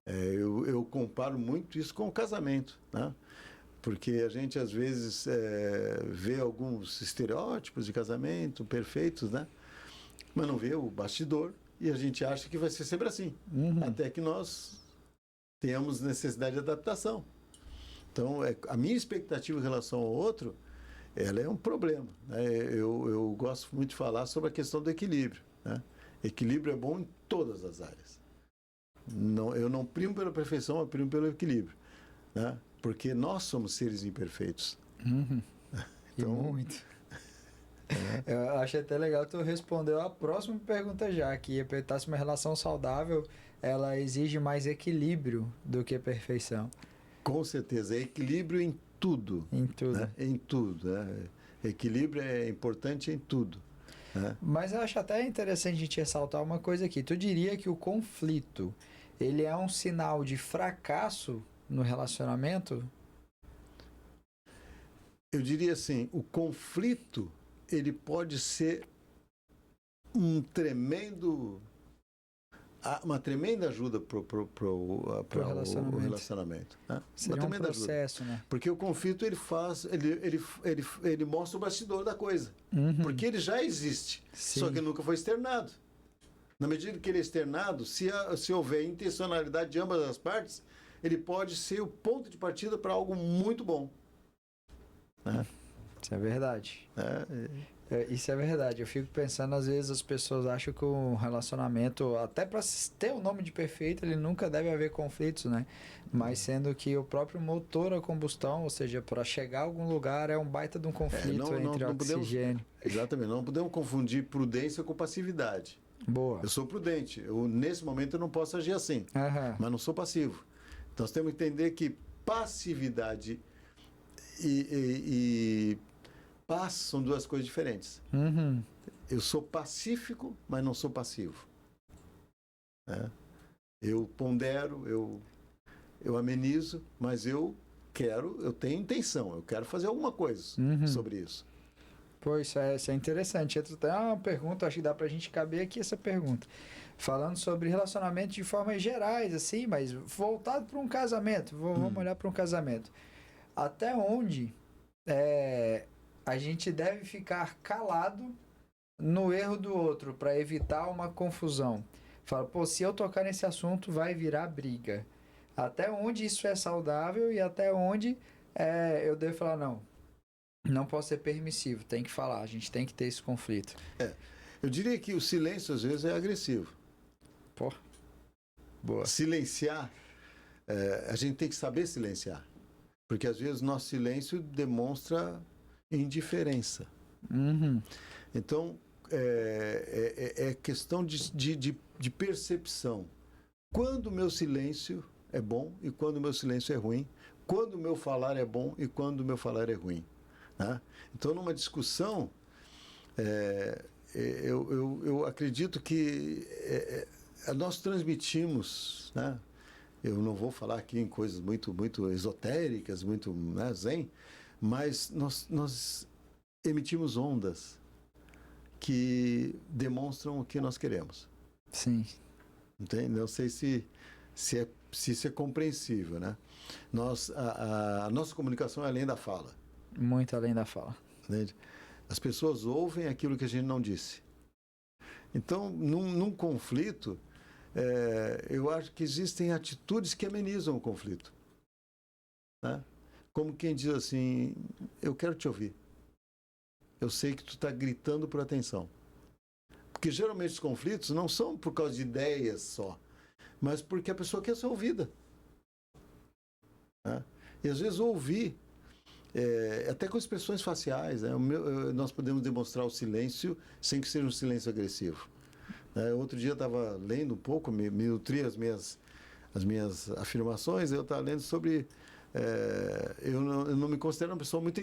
Eu comparo muito isso com o casamento, né? Porque a gente às vezes vê alguns estereótipos de casamento perfeitos, né? Mas não vê o bastidor e a gente acha que vai ser sempre assim, Uhum. até que nós tenhamos necessidade de adaptação. Então, a minha expectativa em relação ao outro, ela é um problema, né? Eu gosto muito de falar sobre a questão do equilíbrio, né? Equilíbrio é bom em todas as áreas. Eu não primo pela perfeição, eu primo pelo equilíbrio, né? Porque nós somos seres imperfeitos. Uhum. Então, E muito. Eu achei até legal tu respondeu a próxima pergunta já, que ia perguntar se uma relação saudável ela exige mais equilíbrio do que perfeição. com certeza, é equilíbrio em tudo, Em tudo. né? Em tudo, né? Equilíbrio é importante em tudo, né? Mas eu acho até interessante a gente ressaltar uma coisa aqui. Tu diria que o conflito, ele é um sinal de fracasso no relacionamento? Eu diria assim, o conflito, ele pode ser uma tremenda ajuda para o relacionamento. Né? Seria uma tremenda processo, ajuda. né? Porque o conflito ele mostra o bastidor da coisa. Uhum. Porque ele já existe, Sim. só que nunca foi externado. Na medida que ele é externado, se houver intencionalidade de ambas as partes, ele pode ser o ponto de partida para algo muito bom. Né? Isso é verdade. Isso é verdade. Eu fico pensando, às vezes as pessoas acham que o relacionamento, até para ter o nome de perfeito, ele nunca deve haver conflitos, né? Mas sendo que o próprio motor a combustão, ou seja, para chegar a algum lugar, é um baita de um conflito entre oxigênio. Exatamente. Não podemos confundir prudência com passividade. Boa. Eu sou prudente. Nesse momento eu não posso agir assim. Uhum. Mas não sou passivo. Então nós temos que entender que passividade e paz são duas coisas diferentes. Uhum. Eu sou pacífico, mas não sou passivo. Eu pondero, eu amenizo, mas eu tenho intenção, eu quero fazer alguma coisa sobre isso. Pô, isso é interessante. Entra até uma pergunta, acho que dá pra gente caber aqui essa pergunta. Falando sobre relacionamento de formas gerais, assim, mas voltado para um casamento. Vamos olhar para um casamento. Até onde a gente deve ficar calado no erro do outro para evitar uma confusão? Fala, pô, se eu tocar nesse assunto vai virar briga. Até onde isso é saudável e até onde eu devo falar, não posso ser permissivo, tem que falar, a gente tem que ter esse conflito. Eu diria que o silêncio às vezes é agressivo. Pô, boa. Silenciar, a gente tem que saber silenciar. Porque às vezes nosso silêncio demonstra indiferença. Uhum. Então, é questão de percepção. Quando o meu silêncio é bom e quando o meu silêncio é ruim. Quando o meu falar é bom e quando o meu falar é ruim. Né? Então, numa discussão, eu acredito que nós transmitimos, né? Eu não vou falar aqui em coisas muito, muito esotéricas, muito zen, mas nós emitimos ondas que demonstram o que nós queremos. Sim. Entende? Não sei se isso é compreensível, né? A nossa comunicação é além da fala. Muito além da fala. Entende? As pessoas ouvem aquilo que a gente não disse. Então, num conflito, eu acho que existem atitudes que amenizam o conflito. Né? Como quem diz assim, eu quero te ouvir. Eu sei que tu está gritando por atenção. Porque geralmente os conflitos não são por causa de ideias só, mas porque a pessoa quer ser ouvida. Né? E às vezes ouvir, até com expressões faciais, né? Nós podemos demonstrar o silêncio sem que seja um silêncio agressivo. Outro dia eu estava lendo um pouco, me nutri as minhas afirmações, eu estava lendo sobre... eu não me considero uma pessoa muito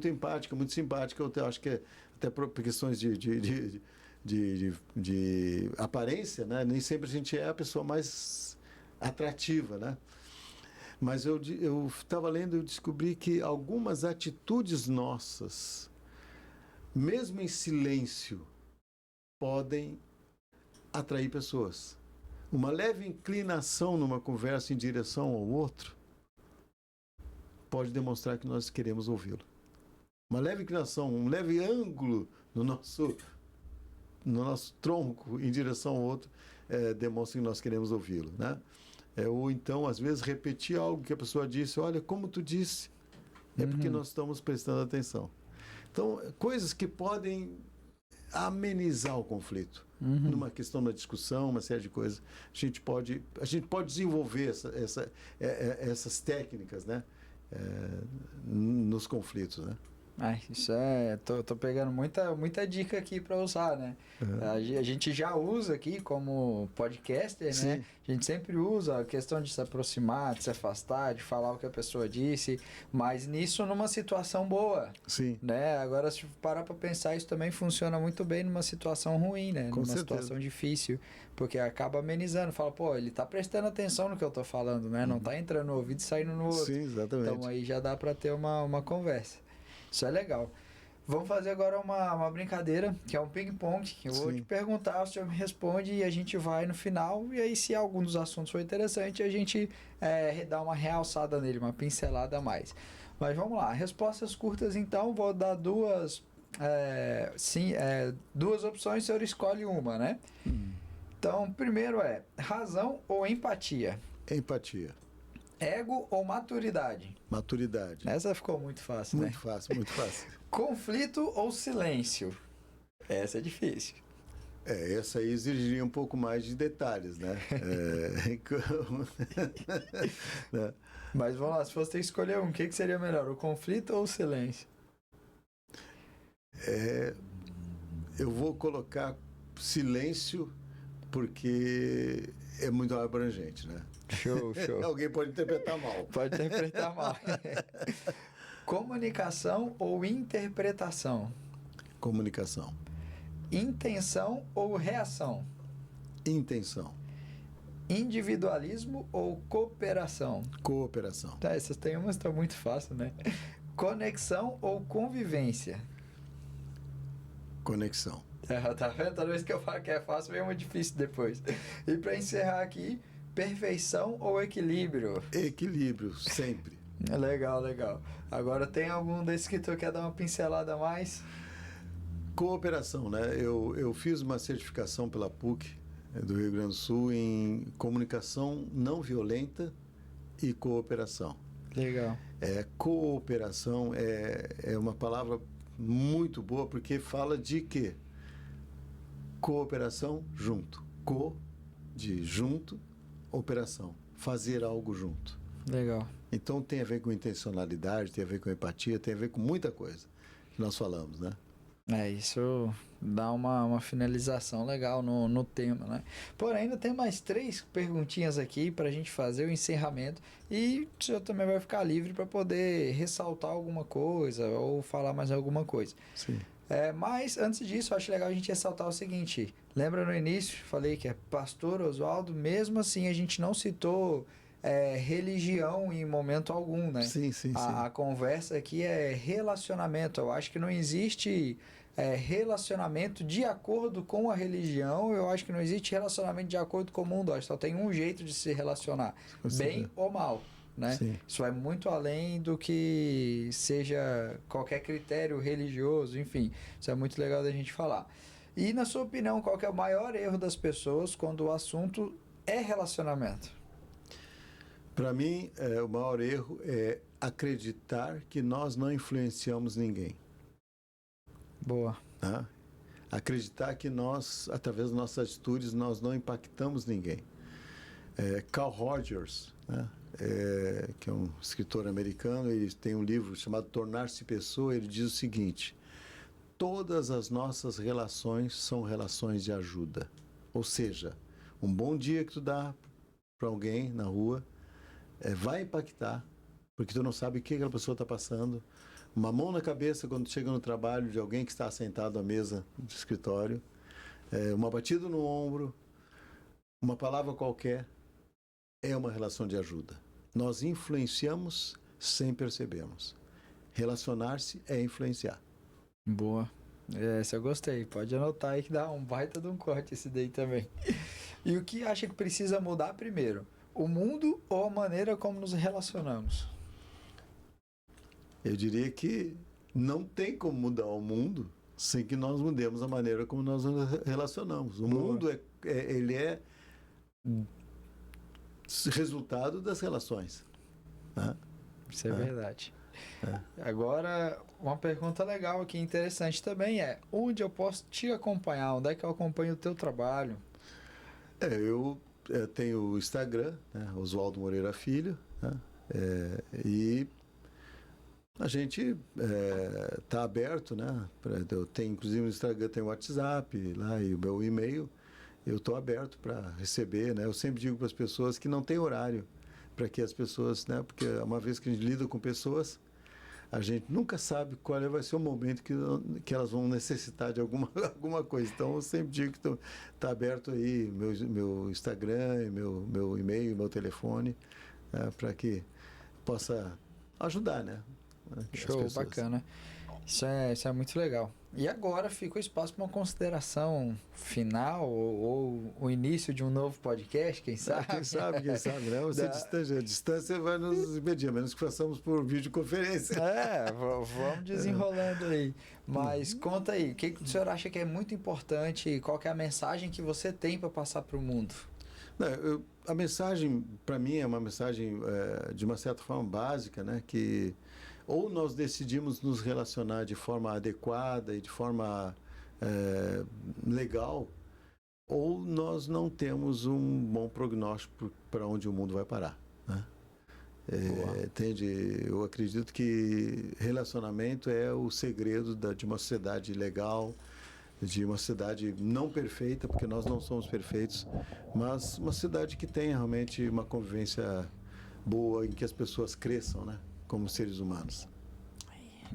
empática, muito simpática. Eu acho que até por questões de aparência, né? Nem sempre a gente é a pessoa mais atrativa, né? Mas eu estava lendo e eu descobri que algumas atitudes nossas, mesmo em silêncio, podem atrair pessoas. Uma leve inclinação numa conversa em direção ao outro pode demonstrar que nós queremos ouvi-lo. Uma leve inclinação, um leve ângulo no nosso tronco em direção ao outro demonstra que nós queremos ouvi-lo, né? Ou então, às vezes, repetir algo que a pessoa disse, olha, como tu disse, é porque nós estamos prestando atenção. Então, coisas que podem amenizar o conflito. Numa questão da discussão, uma série de coisas. A gente pode desenvolver essas técnicas, né? Nos conflitos, né? Isso tô pegando muita dica aqui para usar, né? A gente já usa aqui como podcaster, Sim. né? A gente sempre usa a questão de se aproximar, de se afastar, de falar o que a pessoa disse, mas nisso numa situação boa. Sim. Né? Agora, se parar para pensar, isso também funciona muito bem numa situação ruim, né? Com numa certeza. Situação difícil, porque acaba amenizando. Fala, pô, ele tá prestando atenção no que eu tô falando, né? Não tá entrando no ouvido e saindo no outro. Sim, exatamente. Então aí já dá para ter uma conversa. Isso é legal. Vamos fazer agora uma brincadeira, que é um ping-pong. Eu vou Sim. te perguntar, o senhor me responde e a gente vai no final. E aí, se algum dos assuntos for interessante, a gente dá uma realçada nele, uma pincelada a mais. Mas vamos lá. Respostas curtas, então. Vou dar duas opções, o senhor escolhe uma, né? Então, primeiro razão ou empatia? Empatia. Ego ou maturidade? Maturidade. Essa ficou muito fácil, Muito né? fácil, muito fácil. Conflito ou silêncio? Essa é difícil. Essa aí exigiria um pouco mais de detalhes, né? Né? Mas vamos lá, se fosse ter que escolher um, o que seria melhor, o conflito ou o silêncio? Eu vou colocar silêncio porque é muito abrangente, né? Show. Alguém pode interpretar mal. Pode interpretar mal. Comunicação ou interpretação? Comunicação. Intenção ou reação? Intenção. Individualismo ou cooperação? Cooperação. Tá, essas tem umas que estão muito fáceis, né? Conexão ou convivência? Conexão. Tá vendo? Toda vez que eu falo que é fácil, vem uma difícil depois. E para encerrar aqui, perfeição ou equilíbrio? Equilíbrio, sempre. Legal. Agora, tem algum desses que tu quer dar uma pincelada a mais? Cooperação, né? Eu fiz uma certificação pela PUC do Rio Grande do Sul em comunicação não violenta e cooperação. Legal. Cooperação é uma palavra muito boa porque fala de quê? Cooperação junto. De junto, operação. Fazer algo junto. Legal. Então tem a ver com intencionalidade, tem a ver com empatia, tem a ver com muita coisa que nós falamos, né? Isso dá uma finalização legal no tema, né? Porém, ainda tem mais 3 perguntinhas aqui para a gente fazer o encerramento e o senhor também vai ficar livre para poder ressaltar alguma coisa ou falar mais alguma coisa. Sim. Mas, antes disso, eu acho legal a gente ressaltar o seguinte. Lembra no início, falei que é pastor Oswaldo, mesmo assim a gente não citou religião em momento algum, né? Sim. A conversa aqui é relacionamento. Eu acho que não existe relacionamento de acordo com a religião. Eu acho que não existe relacionamento de acordo com o mundo. Só tem um jeito de se relacionar, bem ou mal, né? Sim. Isso vai muito além do que seja qualquer critério religioso, enfim. Isso é muito legal da gente falar. E, na sua opinião, qual que é o maior erro das pessoas quando o assunto é relacionamento? Para mim, o maior erro é acreditar que nós não influenciamos ninguém. Boa. Tá? Acreditar que nós, através das nossas atitudes, nós não impactamos ninguém. Carl Rogers, né? Que é um escritor americano, ele tem um livro chamado Tornar-se Pessoa, ele diz o seguinte: todas as nossas relações são relações de ajuda. Ou seja, um bom dia que tu dá para alguém na rua vai impactar, porque tu não sabe o que aquela pessoa está passando. Uma mão na cabeça quando chega no trabalho de alguém que está sentado à mesa de escritório, uma batida no ombro, uma palavra qualquer, é uma relação de ajuda. Nós influenciamos sem percebermos. Relacionar-se é influenciar. Boa. Essa eu gostei. Pode anotar aí que dá um baita de um corte esse daí também. E o que acha que precisa mudar primeiro? O mundo ou a maneira como nos relacionamos? Eu diria que não tem como mudar o mundo sem que nós mudemos a maneira como nós nos relacionamos. O mundo ele é resultado das relações. Né? Isso é verdade. Agora, uma pergunta legal aqui, interessante também onde eu posso te acompanhar? Onde é que eu acompanho o teu trabalho? Eu tenho o Instagram, né, Oswaldo Moreira Filho, né, e a gente está aberto, né? Eu tenho, inclusive no Instagram tem o WhatsApp lá e o meu e-mail. Eu estou aberto para receber, né? Eu sempre digo para as pessoas que não tem horário para que as pessoas, né? Porque uma vez que a gente lida com pessoas, a gente nunca sabe qual vai ser o momento que elas vão necessitar de alguma coisa. Então, eu sempre digo que está aberto aí meu Instagram, meu e-mail, meu telefone, para que possa ajudar, né? Show, bacana. Isso é muito legal. E agora fica o espaço para uma consideração final ou o início de um novo podcast, quem sabe? Quem sabe, né? A distância vai nos impedir, a menos que façamos por videoconferência. Vamos desenrolando aí. Mas conta aí, o que o senhor acha que é muito importante e qual que é a mensagem que você tem para passar para o mundo? A mensagem, para mim, é uma mensagem de uma certa forma básica, né? Que ou nós decidimos nos relacionar de forma adequada e de forma legal, ou nós não temos um bom prognóstico para onde o mundo vai parar. Né? Entende? Eu acredito que relacionamento é o segredo de uma sociedade legal, de uma sociedade não perfeita, porque nós não somos perfeitos, mas uma sociedade que tenha realmente uma convivência boa, em que as pessoas cresçam, né? Como seres humanos.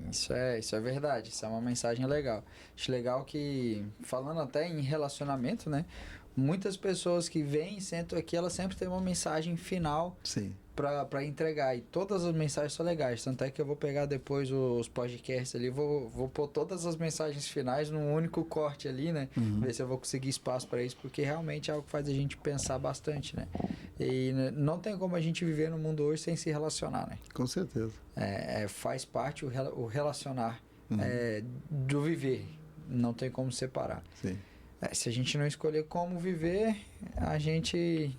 Isso é verdade, isso é uma mensagem legal. Acho legal que, falando até em relacionamento, né? Muitas pessoas que vêm e sentam aqui, elas sempre têm uma mensagem final para entregar. E todas as mensagens são legais. Tanto é que eu vou pegar depois os podcasts ali, vou pôr todas as mensagens finais num único corte ali, né? Ver se eu vou conseguir espaço para isso, porque realmente é algo que faz a gente pensar bastante, né? E não tem como a gente viver no mundo hoje sem se relacionar, né? Com certeza. Faz parte o relacionar do viver. Não tem como separar. Sim. Se a gente não escolher como viver, a gente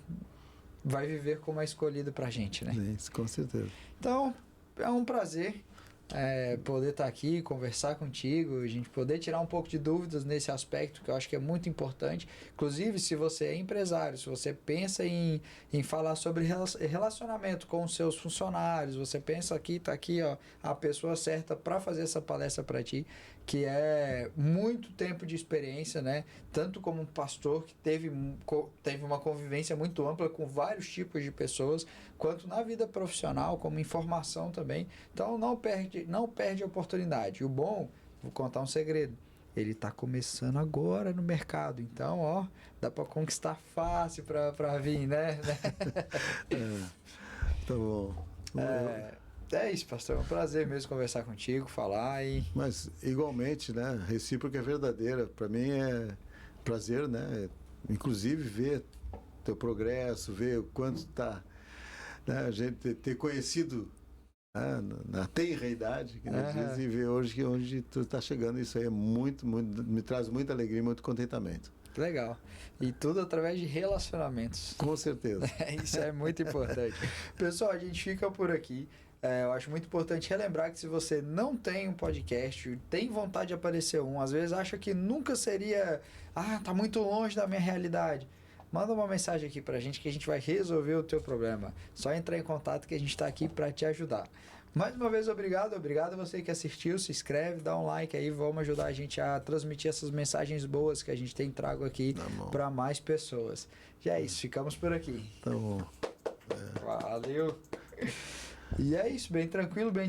vai viver como é escolhido pra gente, né? Isso, com certeza. Então, é um prazer poder estar aqui, conversar contigo, a gente poder tirar um pouco de dúvidas nesse aspecto, que eu acho que é muito importante. Inclusive, se você é empresário, se você pensa em falar sobre relacionamento com os seus funcionários, você pensa aqui, tá aqui, ó, a pessoa certa para fazer essa palestra para ti, que é muito tempo de experiência, né? Tanto como um pastor que teve uma convivência muito ampla com vários tipos de pessoas, quanto na vida profissional, como informação também. Então, não perde a oportunidade. E o bom, vou contar um segredo, ele está começando agora no mercado. Então, ó, dá para conquistar fácil para vir, né? Tá bom. É isso, pastor. É um prazer mesmo conversar contigo, falar e... Mas, igualmente, né? Recíproca é verdadeira. Para mim é prazer, né? Inclusive ver teu progresso, ver o quanto está... Né? A gente ter conhecido na tenra idade, que nos diz, e ver hoje onde tu está chegando. Isso aí é muito, me traz muita alegria e muito contentamento. Legal. E tudo através de relacionamentos. Com certeza. Isso é muito importante. Pessoal, a gente fica por aqui. Eu acho muito importante relembrar que se você não tem um podcast, tem vontade de aparecer às vezes acha que nunca seria, tá muito longe da minha realidade. Manda uma mensagem aqui pra gente que a gente vai resolver o teu problema. Só entrar em contato que a gente tá aqui para te ajudar. Mais uma vez, obrigado a você que assistiu, se inscreve, dá um like aí, vamos ajudar a gente a transmitir essas mensagens boas que a gente tem trago aqui para mais pessoas. Já é isso, ficamos por aqui. Tá bom. Valeu. E é isso, bem tranquilo, bem de